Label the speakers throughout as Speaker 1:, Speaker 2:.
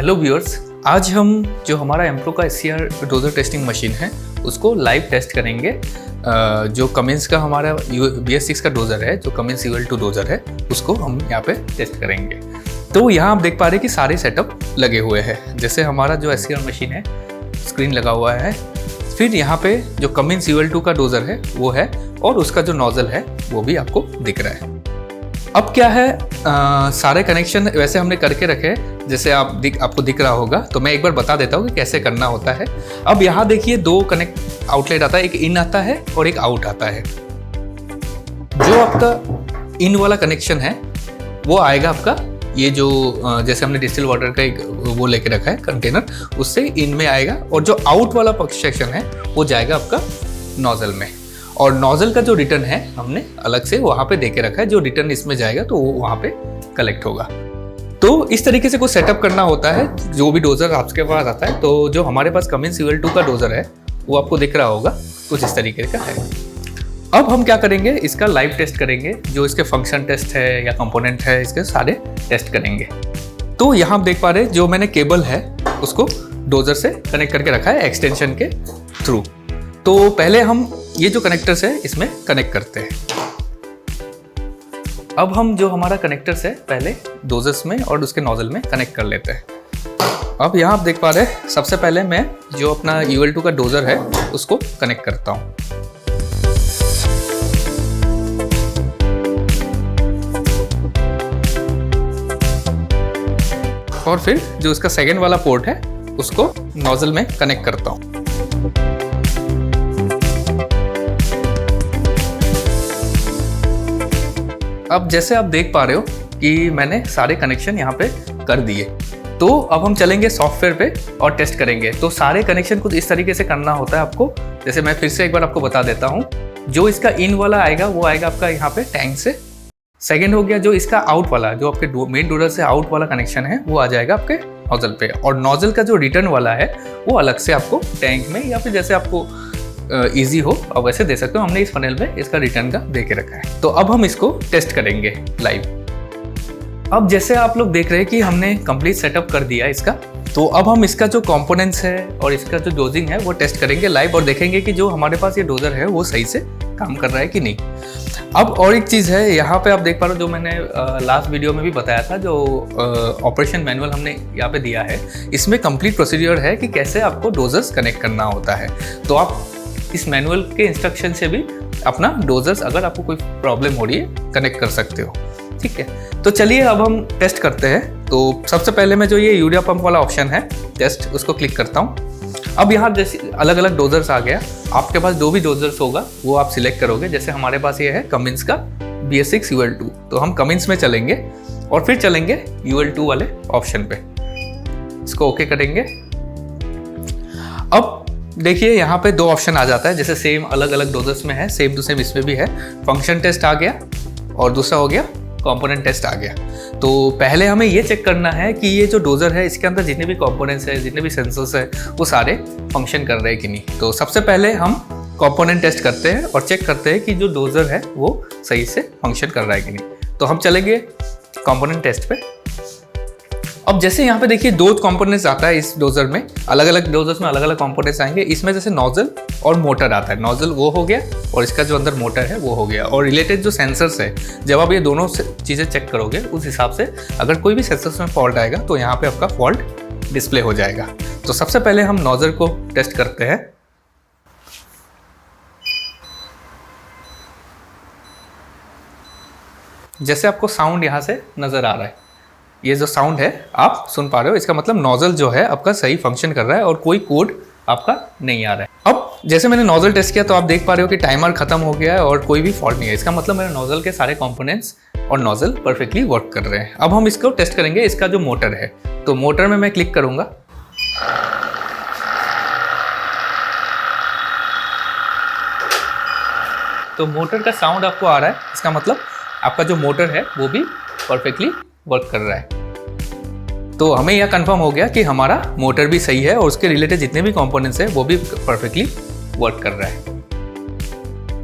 Speaker 1: Hello viewers, आज हम जो हमारा एम्प्रो का SCR डोजर टेस्टिंग मशीन है उसको लाइव टेस्ट करेंगे। जो कमिंस का हमारा BS6 का डोजर है, जो कमिंस UL2 डोजर है, उसको हम यहाँ पे टेस्ट करेंगे। तो यहाँ आप देख पा रहे हैं कि सारे सेटअप लगे हुए हैं। जैसे हमारा जो SCR मशीन है, स्क्रीन लगा हुआ है, फिर यहाँ पे जो कमिंस UL2 का डोजर है वो है, और उसका जो नोजल है वो भी आपको दिख रहा है। अब क्या है, सारे कनेक्शन वैसे हमने करके रखे हैं, जैसे आपको दिख रहा होगा। तो मैं एक बार बता देता हूँ कि कैसे करना होता है। अब यहाँ देखिए, दो कनेक्ट आउटलेट आता है, एक इन आता है और एक आउट आता है। जो आपका इन वाला कनेक्शन है वो आएगा आपका ये जो जैसे हमने डिस्टिल वाटर का एक वो लेके रखा है कंटेनर, उससे इन में आएगा, और जो आउट वाला सेक्शन है वो जाएगा आपका नोजल में। और नोजल का जो रिटर्न है हमने अलग से वहाँ पे देके रखा है, जो रिटर्न इसमें जाएगा तो वो वहाँ पे कलेक्ट होगा। तो इस तरीके से कुछ सेटअप करना होता है जो भी डोजर आपके पास आता है। तो जो हमारे पास कमिंस UL2 का डोजर है वो आपको दिख रहा होगा, कुछ इस तरीके का है। अब हम क्या करेंगे, इसका लाइव टेस्ट करेंगे। जो इसके फंक्शन टेस्ट है या कंपोनेंट है, इसके सारे टेस्ट करेंगे। तो यहाँ आप देख पा रहे हैं, जो मैंने केबल है उसको डोजर से कनेक्ट करके रखा है एक्सटेंशन के थ्रू। तो पहले हम ये जो कनेक्टर्स है इसमें कनेक्ट करते हैं। अब हम जो हमारा कनेक्टर्स है पहले डोजर्स में और उसके नोजल में कनेक्ट कर लेते हैं। अब यहाँ आप देख पा रहे हैं, सबसे पहले मैं जो अपना UL2 का डोजर है उसको कनेक्ट करता हूँ। और फिर जो उसका सेकेंड वाला पोर्ट है उसको नोजल में कनेक्ट करता हूँ। अब जैसे आप देख पा रहे हो कि मैंने सारे कनेक्शन यहाँ पे कर दिए। तो अब हम चलेंगे सॉफ्टवेयर पे और टेस्ट करेंगे। तो सारे कनेक्शन कुछ इस तरीके से करना होता है आपको। जैसे मैं फिर से एक बार आपको बता देता हूँ। जो इसका इन वाला आएगा वो आएगा आपका यहाँ पे टैंक से। सेकेंड हो गया जो इसका आउट वाला, जो आपके मेन डोजर से आउट वाला कनेक्शन है वो आ जाएगा आपके नोजल पे। और नोजल का जो रिटर्न वाला है वो अलग से आपको टैंक में, या फिर जैसे आपको ईजी हो अब वैसे दे सकते हो। हमने इस फनेल में इसका रिटर्न का दे के रखा है। तो अब हम इसको टेस्ट करेंगे लाइव। अब जैसे आप लोग देख रहे हैं कि हमने कंप्लीट सेटअप कर दिया इसका। तो अब हम इसका जो कंपोनेंट्स है और इसका जो डोजिंग है वो टेस्ट करेंगे लाइव, और देखेंगे कि जो हमारे पास ये डोजर है वो सही से काम कर रहा है कि नहीं। अब और एक चीज़ है, यहाँ पे आप देख पा रहे हो, जो मैंने लास्ट वीडियो में भी बताया था, जो ऑपरेशन मैनुअल हमने यहाँ पे दिया है, इसमें कंप्लीट प्रोसीजर है कि कैसे आपको डोजर्स कनेक्ट करना होता है। तो आप इस मैनुअल के इंस्ट्रक्शन से भी अपना डोजर्स, अगर आपको कोई प्रॉब्लम हो रही है, कनेक्ट कर सकते हो। ठीक है, तो चलिए अब हम टेस्ट करते हैं। तो सबसे पहले मैं जो ये यूरिया पंप वाला ऑप्शन है टेस्ट, उसको क्लिक करता हूँ। अब यहाँ जैसे अलग अलग डोजर्स आ गया। आपके पास जो भी डोजर्स होगा वो आप सिलेक्ट करोगे। जैसे हमारे पास ये है कमिंस का BS6 UL2, तो हम कमिंस में चलेंगे और फिर चलेंगे UL2 वाले ऑप्शन पे। इसको ओके करेंगे। अब देखिए यहाँ पे दो ऑप्शन आ जाता है, जैसे सेम अलग अलग डोजर्स में है, सेम टू सेम इसमें भी है। फंक्शन टेस्ट आ गया और दूसरा हो गया कंपोनेंट टेस्ट आ गया। तो पहले हमें ये चेक करना है कि ये जो डोजर है इसके अंदर जितने भी कंपोनेंट्स है, जितने भी सेंसर्स है, वो सारे फंक्शन कर रहे हैं कि नहीं। तो सबसे पहले हम कंपोनेंट टेस्ट करते हैं और चेक करते हैं कि जो डोजर है वो सही से फंक्शन कर रहा है कि नहीं। तो हम चलेंगे कंपोनेंट टेस्ट पे। अब जैसे यहाँ पे देखिए दो कंपोनेंट्स आता है इस डोजर में, अलग अलग डोजर्स में अलग अलग कंपोनेंट्स आएंगे। इसमें जैसे नोजल और मोटर आता है, नोजल वो हो गया और इसका जो अंदर मोटर है वो हो गया। और रिलेटेड जो सेंसर्स है, जब आप ये दोनों चीज़ें चेक करोगे उस हिसाब से अगर कोई भी सेंसर्स में फॉल्ट आएगा तो यहाँ पे आपका फॉल्ट डिस्प्ले हो जाएगा। तो सबसे पहले हम नोजल को टेस्ट करते हैं। जैसे आपको साउंड यहाँ से नजर आ रहा है, ये जो साउंड है आप सुन पा रहे हो, इसका मतलब नोजल जो है आपका सही फंक्शन कर रहा है और कोई कोड आपका नहीं आ रहा है। अब जैसे मैंने नोजल टेस्ट किया तो आप देख पा रहे हो कि टाइमर खत्म हो गया है और कोई भी फॉल्ट नहीं है। इसका मतलब मेरे नोजल के सारे कंपोनेंट्स और नोजल परफेक्टली वर्क कर रहे हैं। अब हम इसको टेस्ट करेंगे, इसका जो मोटर है। तो मोटर में मैं क्लिक करूंगा। तो मोटर का साउंड आपको आ रहा है, इसका मतलब आपका जो मोटर है वो भी परफेक्टली वर्क कर रहा है। तो हमें यह कंफर्म हो गया कि हमारा मोटर भी सही है और उसके रिलेटेड जितने भी कंपोनेंट्स हैं वो भी परफेक्टली वर्क कर रहा है।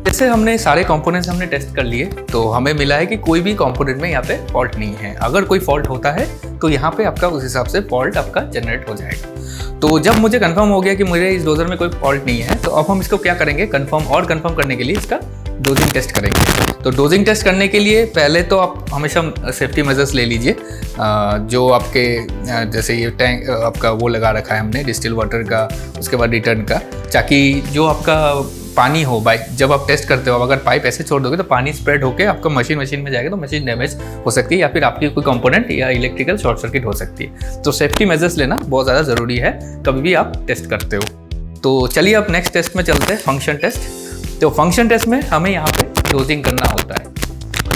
Speaker 1: जैसे हमने सारे कंपोनेंट्स हमने टेस्ट कर लिए तो हमें मिला है कि कोई भी कंपोनेंट में यहाँ पे फॉल्ट नहीं है। अगर कोई फॉल्ट होता है तो यहाँ पे आपका उस हिसाब से फॉल्ट आपका जनरेट हो जाएगा। तो जब मुझे कंफर्म हो गया कि मेरे इस डोजर में कोई फॉल्ट नहीं है तो अब हम इसको क्या करेंगे, कंफर्म करने के लिए इसका डोजिंग टेस्ट करेंगे। तो डोजिंग टेस्ट करने के लिए पहले तो आप हमेशा सेफ्टी मेजर्स ले लीजिए। जो आपके जैसे ये टैंक आपका वो लगा रखा है हमने डिस्टिल वाटर का, उसके बाद रिटर्न का, ताकि जो आपका पानी हो जब आप टेस्ट करते हो अगर पाइप ऐसे छोड़ दोगे तो पानी स्प्रेड होकर आपका मशीन में जाएगा तो मशीन डैमेज हो सकती है या फिर आपकी कोई कंपोनेंट या इलेक्ट्रिकल शॉर्ट सर्किट हो सकती है। तो सेफ्टी मेजर्स लेना बहुत ज़्यादा ज़रूरी है कभी भी आप टेस्ट करते हो। तो चलिए अब नेक्स्ट टेस्ट में चलते हैं, फंक्शन टेस्ट। तो फंक्शन टेस्ट में हमें यहाँ पे डोजिंग करना होता है।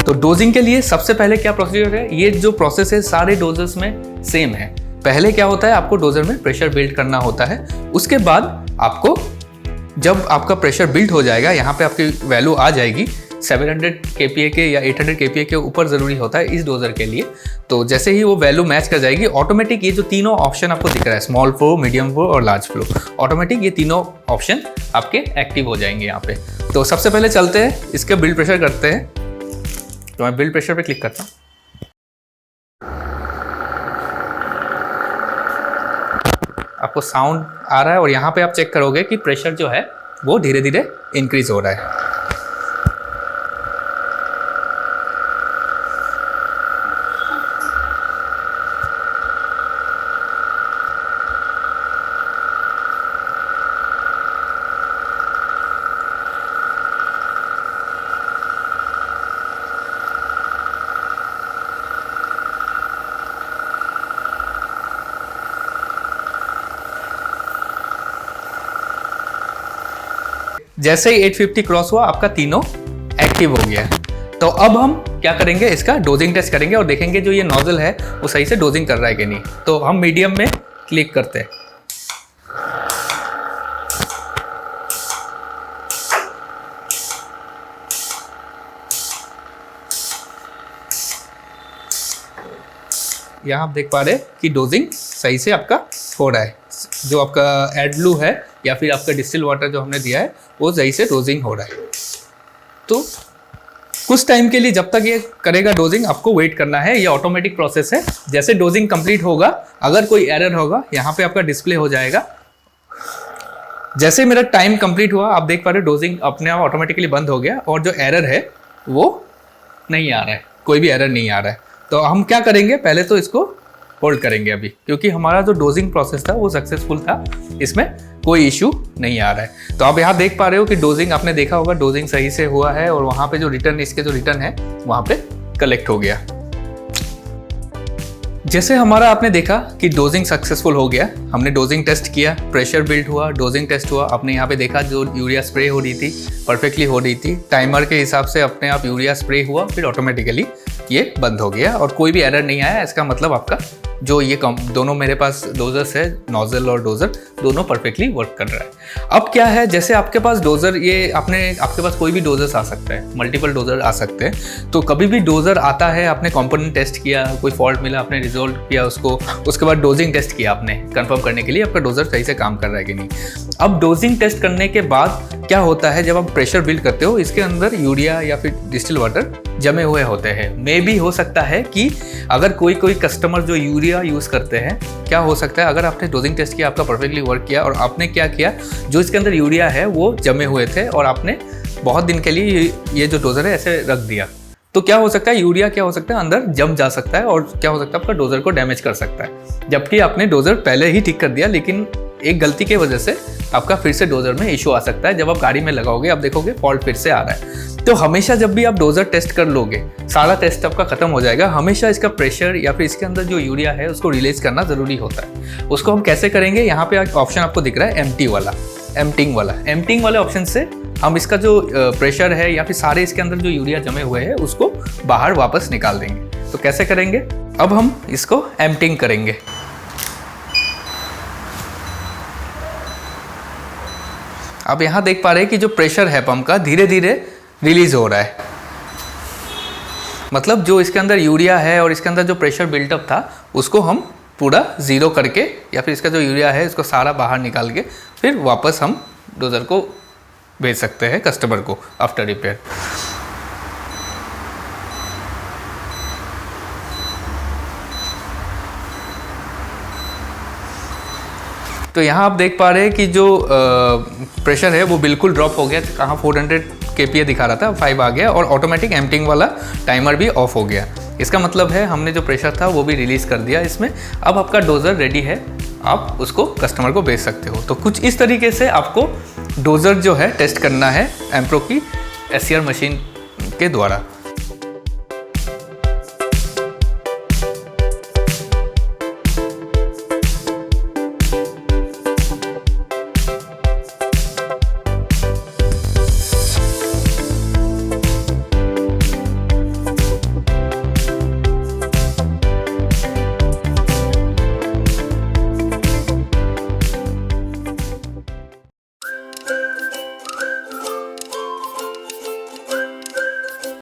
Speaker 1: तो डोजिंग के लिए सबसे पहले क्या प्रोसीजर है, ये जो प्रोसेस है सारे डोजर्स में सेम है। पहले क्या होता है, आपको डोजर में प्रेशर बिल्ड करना होता है। उसके बाद आपको जब आपका प्रेशर बिल्ड हो जाएगा, यहाँ पे आपकी वैल्यू आ जाएगी 700 kPa के या 800 kPa के ऊपर ज़रूरी होता है इस डोजर के लिए। तो जैसे ही वो वैल्यू मैच कर जाएगी ऑटोमेटिक ये जो तीनों ऑप्शन आपको दिख रहा है, स्मॉल फ्लो, मीडियम फ्लो और लार्ज फ्लो, ऑटोमेटिक ये तीनों ऑप्शन आपके एक्टिव हो जाएंगे यहाँ पे। तो सबसे पहले चलते हैं इसके बिल्ड प्रेशर करते हैं। तो मैं बिल्ड प्रेशर पे क्लिक करता हूँ। आपको साउंड आ रहा है और यहाँ पे आप चेक करोगे कि प्रेशर जो है वो धीरे धीरे इंक्रीज हो रहा है। जैसे ही 850 क्रॉस हुआ आपका तीनों एक्टिव हो गया है। तो अब हम क्या करेंगे, इसका डोजिंग टेस्ट करेंगे और देखेंगे जो ये नोजल है वो सही से डोजिंग कर रहा है कि नहीं। तो हम मीडियम में क्लिक करते हैं। यहाँ आप देख पा रहे हैं कि डोजिंग सही से आपका हो रहा है। जो आपका एडब्लू है या फिर आपका डिस्टिल वाटर जो हमने दिया है वो सही से डोजिंग हो रहा है। तो कुछ टाइम के लिए जब तक ये करेगा डोजिंग आपको वेट करना है। ये ऑटोमेटिक प्रोसेस है। जैसे डोजिंग कंप्लीट होगा, अगर कोई एरर होगा यहाँ पे आपका डिस्प्ले हो जाएगा। जैसे मेरा टाइम कंप्लीट हुआ आप देख पा रहे हो डोजिंग अपने आप ऑटोमेटिकली बंद हो गया और जो एरर है वो नहीं आ रहा है, कोई भी एरर नहीं आ रहा है। तो हम क्या करेंगे, पहले तो इसको होल्ड करेंगे अभी, क्योंकि हमारा जो डोजिंग प्रोसेस था वो सक्सेसफुल था, इसमें कोई इशू नहीं आ रहा है। तो आप यहाँ देख पा रहे हो कि डोजिंग आपने देखा होगा डोजिंग सही से हुआ है और वहाँ पे जो रिटर्न, इसके जो रिटर्न है वहाँ पे कलेक्ट हो गया। जैसे हमारा आपने देखा कि डोजिंग सक्सेसफुल हो गया, हमने डोजिंग टेस्ट किया, प्रेशर बिल्ड हुआ, डोजिंग टेस्ट हुआ। आपने यहाँ पे देखा जो यूरिया स्प्रे हो रही थी परफेक्टली हो रही थी, टाइमर के हिसाब से अपने आप यूरिया स्प्रे हुआ, फिर ऑटोमेटिकली ये बंद हो गया और कोई भी एरर नहीं आया। इसका मतलब आपका जो ये दोनों मेरे पास डोजर्स है, नोजल और डोजर, दोनों परफेक्टली वर्क कर रहा है। अब क्या है, जैसे आपके पास डोजर, ये आपके पास कोई भी डोजर्स आ सकता है, मल्टीपल डोजर आ सकते हैं। तो कभी भी डोजर आता है, आपने कंपोनेंट टेस्ट किया, कोई फॉल्ट मिला, आपने रिजोल्व किया उसको, उसके बाद डोजिंग टेस्ट किया आपने कंफर्म करने के लिए आपका डोजर सही से काम कर रहा है कि नहीं। अब डोजिंग टेस्ट करने के बाद क्या होता है, जब आप प्रेशर बिल्ड करते हो इसके अंदर यूरिया या फिर डिस्टिल वाटर जमे हुए होते हैं। मे भी हो सकता है कि अगर कोई कस्टमर जो यूरिया यूज़ करते हैं, क्या हो सकता है, अगर आपने डोजिंग टेस्ट किया, आपका परफेक्टली वर्क किया और आपने क्या किया, जो इसके अंदर यूरिया है वो जमे हुए थे और आपने बहुत दिन के लिए ये जो डोजर है ऐसे रख दिया, तो क्या हो सकता है, यूरिया क्या हो सकता है अंदर जम जा सकता है और क्या हो सकता है आपका डोजर को डैमेज कर सकता है। जबकि आपने डोजर पहले ही ठीक कर दिया, लेकिन एक गलती की वजह से आपका फिर से डोजर में इशू आ सकता है। जब आप गाड़ी में लगाओगे आप देखोगे फॉल्ट फिर से आ रहा है। तो हमेशा जब भी आप डोजर टेस्ट कर लोगे, सारा टेस्ट आपका खत्म हो जाएगा, हमेशा इसका प्रेशर या फिर इसके अंदर जो यूरिया है उसको रिलीज करना जरूरी होता है। उसको हम कैसे करेंगे, यहाँ पे ऑप्शन आपको दिख रहा है एम्प्टिंग वाले ऑप्शन से हम इसका जो प्रेशर है या फिर सारे इसके अंदर जो यूरिया जमे हुए हैं उसको बाहर वापस निकाल देंगे। तो कैसे करेंगे, अब हम इसको एम्प्टिंग करेंगे। आप यहाँ देख पा रहे हैं कि जो प्रेशर है पंप का धीरे धीरे रिलीज हो रहा है। मतलब जो इसके अंदर यूरिया है और इसके अंदर जो प्रेशर बिल्टअप था उसको हम पूरा ज़ीरो करके या फिर इसका जो यूरिया है इसको सारा बाहर निकाल के फिर वापस हम डोजर को भेज सकते हैं कस्टमर को आफ्टर रिपेयर। तो यहाँ आप देख पा रहे हैं कि जो प्रेशर है वो बिल्कुल ड्रॉप हो गया। कहाँ 400 kPa दिखा रहा था, 5 आ गया और ऑटोमेटिक एम्प्टिंग वाला टाइमर भी ऑफ हो गया। इसका मतलब है हमने जो प्रेशर था वो भी रिलीज़ कर दिया इसमें। अब आपका डोज़र रेडी है, आप उसको कस्टमर को भेज सकते हो। तो कुछ इस तरीके से आपको डोज़र जो है टेस्ट करना है एम्प्रो की SCR मशीन के द्वारा।